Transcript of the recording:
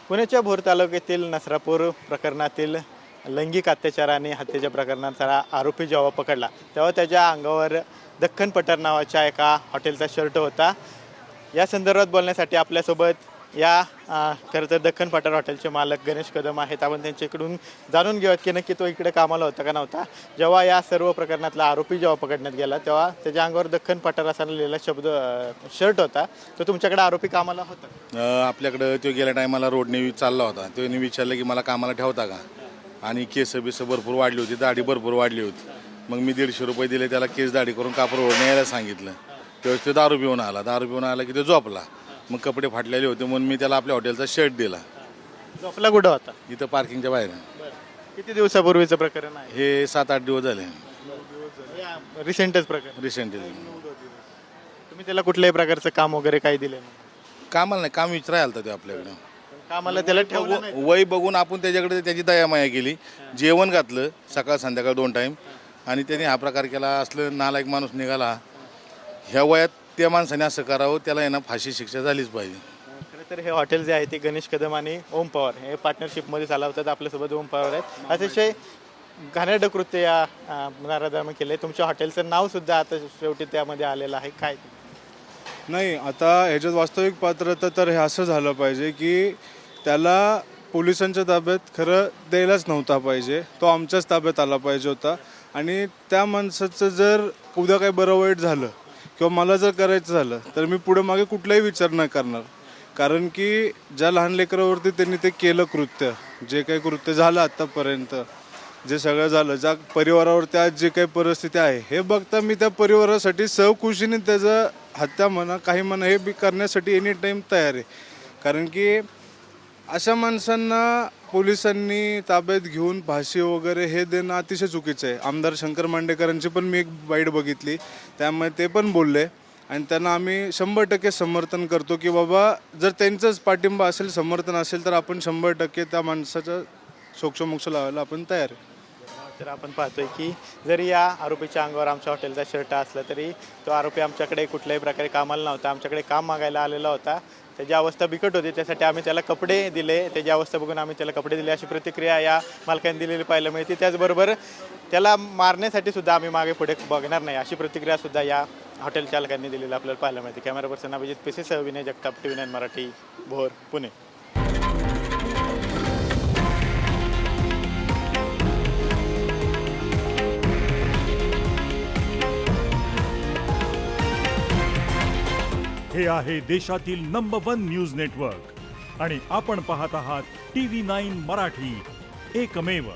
पुण्याच्या भोर तालुक्यातील नसरापूर प्रकरणातील लैंगिक अत्याचार आणि हत्येच्या प्रकरणाचा आरोपी जेव्हा पकडला तेव्हा त्याच्या अंगावर दख्खन पठार नावाच्या एका हॉटेलचा शर्ट होता। या संदर्भात बोलण्यासाठी आपल्यासोबत या खरं तर दख्खन पठार हॉटेलचे मालक गणेश कदम आहेत। आपण त्यांच्याकडून जाणून घेऊयात की नक्की तो इकडे कामाला होता का नव्हता। जेव्हा या सर्व प्रकरणातला आरोपी जेव्हा पकडण्यात गेला तेव्हा त्याच्या अंगावर दख्खन पठार असा लिहिलेला शर्ट होता। तो तुमच्याकडे आरोपी कामाला होता? आपल्याकडं तो गेल्या टायमाला रोडने चालला होता। त्याने विचारलं की मला कामाला ठेवता का, आणि केस भरपूर वाढली होती, दाढी भरपूर वाढली होती। मग मी 150 रुपये दिले त्याला, केस दाढी करून कापड ओढणे यायला सांगितलं। तेव्हा तो दारू पिऊन आला की तो झोपला। मग कपडे फाटलेले होते म्हणून मी त्याला आपल्या हॉटेलचा शर्ट दिला। झोपला कुठं होता? इथं पार्किंगच्या बाहेर। किती दिवसापूर्वीचं प्रकरण आहे? हे 7-8 दिवस झाले, रिसेंटच प्रकरण? रिसेंटली। तुम्ही त्याला कुठल्याही प्रकारचं काम वगैरे काही दिलं नाही? कामाला नाही, काम विचारायला आलता ते आपल्याकडं। कामाला त्याला ठेवलं नाही? वय बघून आपण त्याच्याकडे त्याची दयामाया केली, जेवण घातलं सकाळ संध्याकाळ 2 टाईम, आणि त्याने हा प्रकार केला। असलं नालायक माणूस निघाला। ह्या वयात त्या माणसाने असं करावं, त्याला आहे ना फाशी शिक्षा झालीच पाहिजे। खरं तर हे हॉटेल जे आहे ते गणेश कदम आणि ओम पवार हे पार्टनरशिपमध्ये चालवतात। आपल्यासोबत ओम पवार आहेत। अतिशय घाणेरडं कृत्य या नराधमाने केले। तुमच्या हॉटेलचं नाव सुद्धा आता शेवटी त्यामध्ये आलेलं आहे। काय नाही, आता ह्याच्यात वास्तविक पात्रता तर हे असं झालं पाहिजे की त्याला पोलिसांच्या ताब्यात खरं द्यायलाच नव्हता पाहिजे, तो आमच्याच ताब्यात आला पाहिजे होता। आणि त्या माणसाचं जर उद्या काही बरं वाईट झालं किंवा मला जर करायचं झालं तर मी पुढे मागे कुठलाही विचार नाही करणार, कारण की ज्या लहान लेकरावरती त्यांनी ते केलं कृत्य, जे काही कृत्य झालं आत्तापर्यंत, जे सगळं झालं, ज्या परिवारावरती आज जे काही परिस्थिती आहे हे बघता मी त्या परिवारासाठी सहकुशीने त्याचं हत्या म्हणा काही म्हणा हे बी करण्यासाठी एनी टाईम तयार आहे। कारण की अशा माणसांना पोलिसांनी ताब्यात घेऊन फाशी वगैरे हे देणं अतिशय चुकीचं आहे। आमदार शंकर मांडेकरांची पण मी एक बाईट बघितली, त्यामुळे ते पण बोलले आणि त्यांना आम्ही 100% समर्थन करतो की बाबा जर त्यांचंच पाठिंबा असेल, समर्थन असेल तर आपण 100% त्या माणसाचा सोक्षमोक्ष लावायला आपण तयार आहे। तर आपण पाहतोय की जरी या आरोपीच्या अंगावर आमच्या हॉटेलचा शर्ट असला तरी तो आरोपी आमच्याकडे कुठल्याही प्रकारे कामाला नव्हता, आमच्याकडे काम मागायला आलेला होता। त्याची अवस्था बिकट होती, त्यासाठी आम्ही त्याला कपडे दिले, त्याची अवस्था बघून आम्ही त्याला कपडे दिले, अशी प्रतिक्रिया या मालकाने दिलेली पाहायला मिळते। त्याचबरोबर त्याला मारण्यासाठी सुद्धा आम्ही मागे पुढे बघणार नाही, अशी प्रतिक्रिया सुद्धा या हॉटेल चालकांनी दिलेली आपल्याला पाहायला मिळते। कॅमेरा पर्सन अभिजित पिसे सह विनय जगताप, TV9 मराठी, भोर, पुणे। हे आहे देशातील नंबर 1 न्यूज नेटवर्क आणि आपण पाहत आहात TV9 मराठी, एकमेव।